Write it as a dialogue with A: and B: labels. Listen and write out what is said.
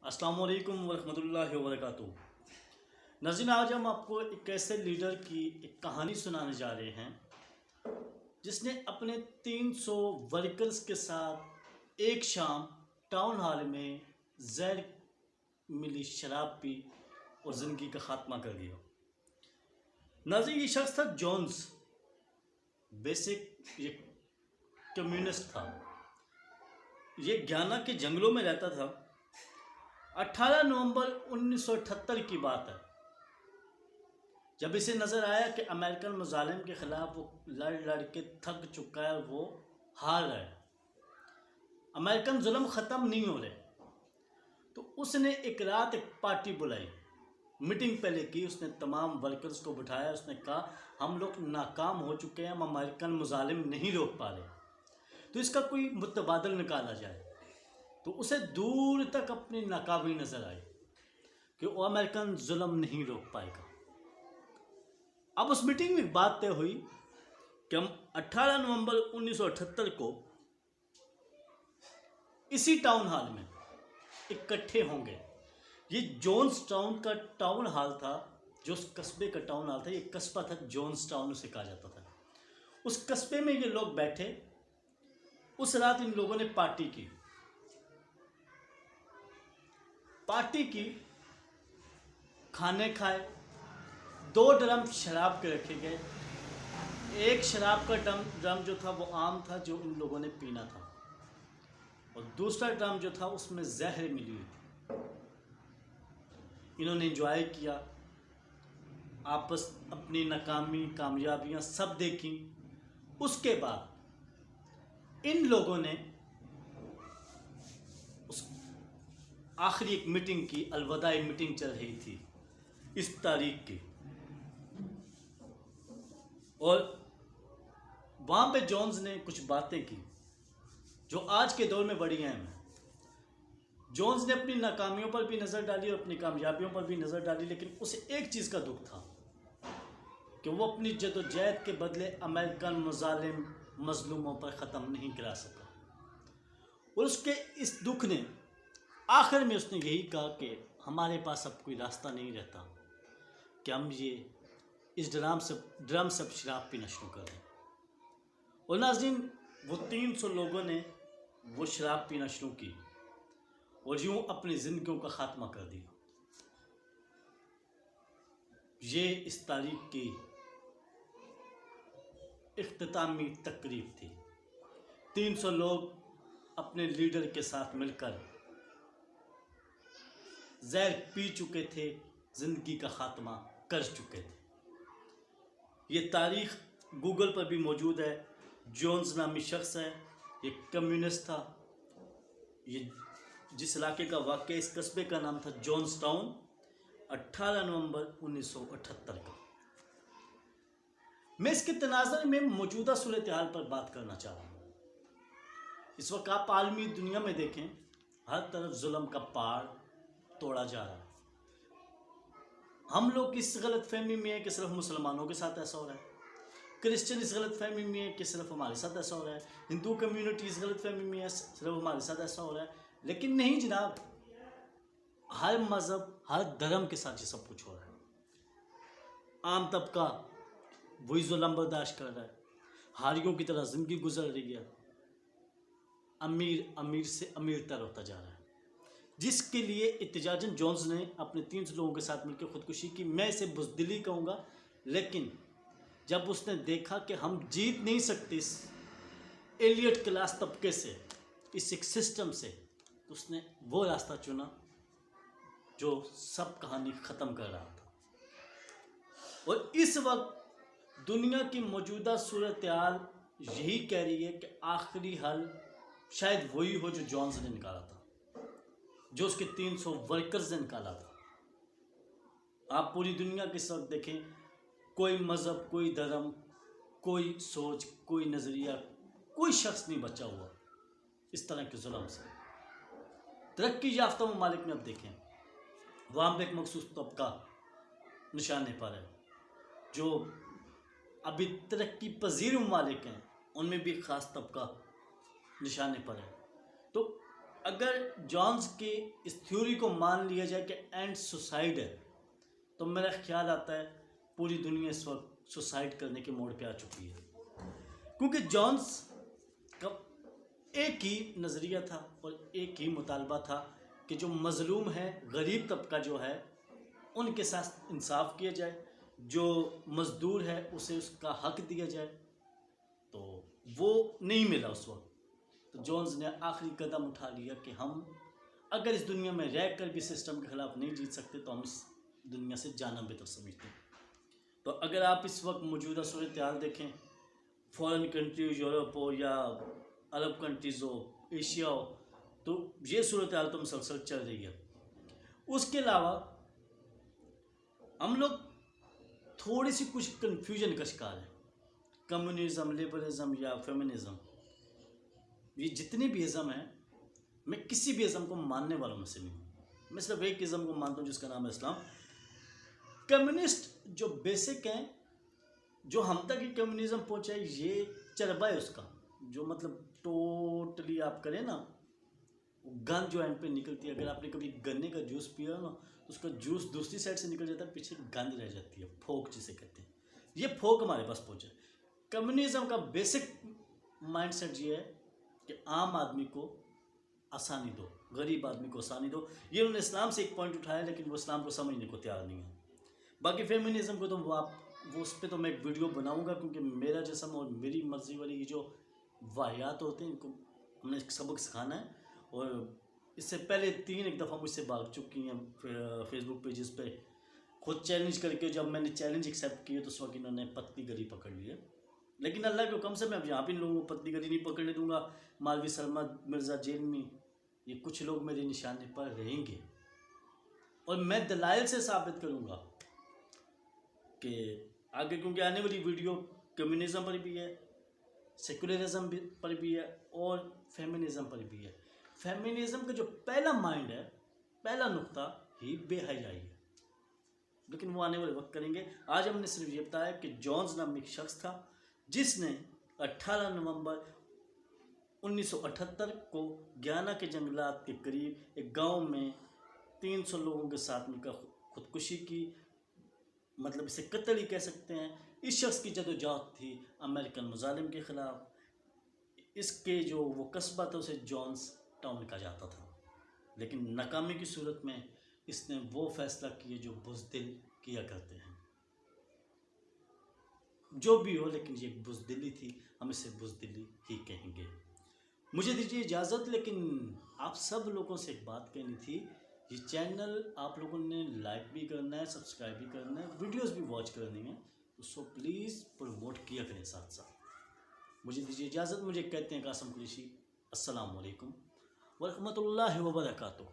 A: السلام علیکم ورحمۃ اللہ وبرکاتہ۔ ناظرین، آج ہم آپ کو ایک ایسے لیڈر کی ایک کہانی سنانے جا رہے ہیں جس نے اپنے 300 ورکرز کے ساتھ ایک شام ٹاؤن ہال میں زہر ملی شراب پی اور زندگی کا خاتمہ کر دیا۔ ناظرین، یہ شخص تھا جونز۔ بیسک یہ کمیونسٹ تھا۔ یہ گیانا کے جنگلوں میں رہتا تھا۔ 18 نومبر 1978 کی بات ہے، جب اسے نظر آیا کہ امریکن مظالم کے خلاف وہ لڑ کے تھک چکا ہے، وہ ہار رہا ہے، امریکن ظلم ختم نہیں ہو رہے، تو اس نے ایک رات ایک پارٹی بلائی، میٹنگ پہلے کی۔ اس نے تمام ورکرز کو بٹھایا۔ اس نے کہا ہم لوگ ناکام ہو چکے ہیں، ہم امریکن مظالم نہیں روک پا رہے، تو اس کا کوئی متبادل نکالا جائے۔ تو اسے دور تک اپنی ناکامی نظر آئی کہ وہ امریکن ظلم نہیں روک پائے گا۔ اب اس میٹنگ میں ایک بات طے ہوئی کہ ہم 18 نومبر 1978 کو اسی ٹاؤن ہال میں اکٹھے ہوں گے۔ یہ جونز ٹاؤن کا ٹاؤن ہال تھا، جو اس قصبے کا ٹاؤن ہال تھا۔ یہ قصبہ تھا جونز ٹاؤن، اسے کہا جاتا تھا۔ اس قصبے میں یہ لوگ بیٹھے۔ اس رات ان لوگوں نے پارٹی کی، کھانے کھائے، 2 ڈرم شراب کے رکھے گئے۔ ایک شراب کا ڈرم جو تھا وہ عام تھا، جو ان لوگوں نے پینا تھا، اور دوسرا ڈرم جو تھا اس میں زہر ملی ہوئی تھی۔ انہوں نے انجوائے کیا، اپنی ناکامی کامیابیاں سب دیکھیں۔ اس کے بعد ان لوگوں نے آخری ایک میٹنگ کی، الوداعی میٹنگ چل رہی تھی اس تاریخ کی، اور وہاں پہ جونز نے کچھ باتیں کی جو آج کے دور میں بڑی اہم ہیں۔ جونز نے اپنی ناکامیوں پر بھی نظر ڈالی اور اپنی کامیابیوں پر بھی نظر ڈالی، لیکن اسے ایک چیز کا دکھ تھا کہ وہ اپنی جد و جہد کے بدلے امریکن مظلوموں پر ختم نہیں کرا سکا، اور اس کے اس دکھ نے آخر میں اس نے یہی کہا کہ ہمارے پاس اب کوئی راستہ نہیں رہتا کہ ہم اس ڈرم سے شراب پینا شروع کر دیں۔ اور ناظرین، وہ 300 لوگوں نے وہ شراب پینا شروع کی اور یوں اپنی زندگیوں کا خاتمہ کر دیا۔ یہ اس تاریخ کی اختتامی تقریب تھی۔ 300 لوگ اپنے لیڈر کے ساتھ مل کر زہر پی چکے تھے، زندگی کا خاتمہ کر چکے تھے۔ یہ تاریخ گوگل پر بھی موجود ہے۔ جونز نامی شخص ہے، یہ کمیونسٹ تھا۔ یہ جس علاقے کا واقعہ، اس قصبے کا نام تھا جونز ٹاؤن، 18 نومبر 1978 کا۔ میں اس کے تناظر میں موجودہ صورتحال پر بات کرنا چاہ رہا ہوں۔ اس وقت آپ عالمی دنیا میں دیکھیں، ہر طرف ظلم کا پہاڑ توڑا جا رہا ہے۔ ہم لوگ اس غلط فہمی میں ہیں کہ صرف مسلمانوں کے ساتھ ایسا ہو رہا ہے، کرسچن اس غلط فہمی میں ہے کہ صرف ہمارے ساتھ ایسا ہو رہا ہے، ہندو کمیونٹی اس غلط فہمی میں ہے صرف ہمارے ساتھ ایسا ہو رہا ہے، لیکن نہیں جناب، ہر مذہب، ہر دھرم کے ساتھ یہ سب کچھ ہو رہا ہے۔ عام طبقہ وہی ظلم برداشت کر رہا ہے، ہاریوں کی طرح زندگی گزر رہی ہے، امیر سے امیر تر ہوتا جا رہا ہے، جس کے لیے احتجاجاً جونز نے اپنے 300 لوگوں کے ساتھ مل کے خودکشی کی۔ میں اسے بزدلی کہوں گا، لیکن جب اس نے دیکھا کہ ہم جیت نہیں سکتے اس ایلیٹ کلاس طبقے سے، اس ایک سسٹم سے، تو اس نے وہ راستہ چنا جو سب کہانی ختم کر رہا تھا۔ اور اس وقت دنیا کی موجودہ صورتحال یہی کہہ رہی ہے کہ آخری حل شاید وہی ہو جو جونز نے نکالا تھا، جو اس کے 300 ورکرز نے نکالا تھا۔ آپ پوری دنیا کے اس وقت دیکھیں، کوئی مذہب، کوئی دھرم، کوئی سوچ، کوئی نظریہ، کوئی شخص نہیں بچا ہوا اس طرح کے ظلم سے۔ ترقی یافتہ ممالک میں اب دیکھیں، وہاں پہ ایک مخصوص طبقہ نشانے پر ہے، جو ابھی ترقی پذیر ممالک ہیں ان میں بھی خاص طبقہ نشانے پر ہے۔ تو اگر جونز کی اس تھیوری کو مان لیا جائے کہ اینڈ سوسائڈ ہے تو میرا خیال آتا ہے پوری دنیا اس وقت سوسائڈ کرنے کے موڑ پہ آ چکی ہے، کیونکہ جونز کا ایک ہی نظریہ تھا اور ایک ہی مطالبہ تھا کہ جو مظلوم ہے، غریب طبقہ جو ہے، ان کے ساتھ انصاف کیا جائے، جو مزدور ہے اسے اس کا حق دیا جائے، تو وہ نہیں ملا اس وقت۔ تو جونز نے آخری قدم اٹھا لیا کہ ہم اگر اس دنیا میں رہ کر بھی سسٹم کے خلاف نہیں جیت سکتے تو ہم اس دنیا سے جانا بہتر سمجھتے ہیں۔ تو اگر آپ اس وقت موجودہ صورتحال دیکھیں، فورن کنٹری یورپ ہو یا عرب کنٹریز ہو، ایشیا ہو، تو یہ صورتحال تو مسلسل چل رہی ہے۔ اس کے علاوہ ہم لوگ تھوڑی سی کچھ کنفیوژن کا شکار ہیں، کمیونزم، لبرلزم یا فیمنزم، یہ جتنے بھی ازم ہیں، میں کسی بھی ازم کو ماننے والوں میں سے نہیں ہوں، میں صرف ایک ازم کو مانتا ہوں جس کا نام ہے اسلام۔ کمیونسٹ جو بیسک ہیں، جو ہم تک یہ کمیونزم پہنچا ہے، یہ چربا ہے اس کا، جو مطلب ٹوٹلی آپ کریں نا، گند جو اینڈ پہ نکلتی ہے۔ اگر آپ نے کبھی گنے کا جوس پیا نا تو اس کا جوس دوسری سائڈ سے نکل جاتا ہے، پیچھے گند رہ جاتی ہے، پھوک جسے کہتے ہیں۔ یہ پھوک ہمارے پاس پہنچا ہے۔ کمیونزم کا بیسک مائنڈ سیٹ یہ ہے کہ عام آدمی کو آسانی دو، غریب آدمی کو آسانی دو۔ یہ انہوں نے اسلام سے ایک پوائنٹ اٹھایا لیکن وہ اسلام کو سمجھنے کو تیار نہیں ہے۔ باقی فیمنزم کو تو وہ اس پہ تو میں ایک ویڈیو بناؤں گا، کیونکہ میرا جسم اور میری مرضی والی یہ جو واحیات ہوتے ہیں ان کو ہم نے سبق سکھانا ہے۔ اور اس سے پہلے 3 دفعہ مجھ سے بھاگ چکی ہیں فیس بک پیجز پہ، خود چیلنج کر کے۔ جب میں نے چیلنج ایکسیپٹ کیا تو اس وقت انہوں نے پتلی گلی پکڑ لی ہے، لیکن اللہ کے حکم سے میں اب یہاں بھی ان لوگوں کو پتلی گلی نہیں پکڑنے دوں گا۔ مالوی سرمد، مرزا جیل میں، یہ کچھ لوگ میرے نشانے پر رہیں گے اور میں دلائل سے ثابت کروں گا کہ آگے، کیونکہ آنے والی ویڈیو کمیونزم پر بھی ہے، سیکولرزم پر بھی ہے اور فیمنزم پر بھی ہے۔ فیمنزم کا جو پہلا مائنڈ ہے، پہلا نقطہ ہی بے حیائی ہے، لیکن وہ آنے والے وقت کریں گے۔ آج ہم نے صرف یہ بتایا کہ جونز نام ایک شخص تھا جس نے 18 نومبر 1978 کو گیانا کے جنگلات کے قریب ایک گاؤں میں 300 لوگوں کے ساتھ مل کر خودکشی کی، مطلب اسے قتل ہی کہہ سکتے ہیں۔ اس شخص کی جدوجہد تھی امریکن مظالم کے خلاف۔ اس کے جو وہ قصبہ تھا اسے جونز ٹاؤن کہا جاتا تھا، لیکن ناکامی کی صورت میں اس نے وہ فیصلہ کیا جو بزدل کیا کرتے ہیں۔ جو بھی ہو، لیکن یہ ایک بزدلی تھی، ہم اسے بزدلی ہی کہیں گے۔ مجھے دیجیے اجازت، لیکن آپ سب لوگوں سے ایک بات کہنی تھی، یہ چینل آپ لوگوں نے لائک بھی کرنا ہے، سبسکرائب بھی کرنا ہے، ویڈیوز بھی واچ کرنی ہے، تو سو پلیز پروموٹ کیا کریں ساتھ ساتھ۔ مجھے دیجیے اجازت، مجھے کہتے ہیں قاسم قریشی۔ السلام علیکم ورحمۃ اللہ وبرکاتہ۔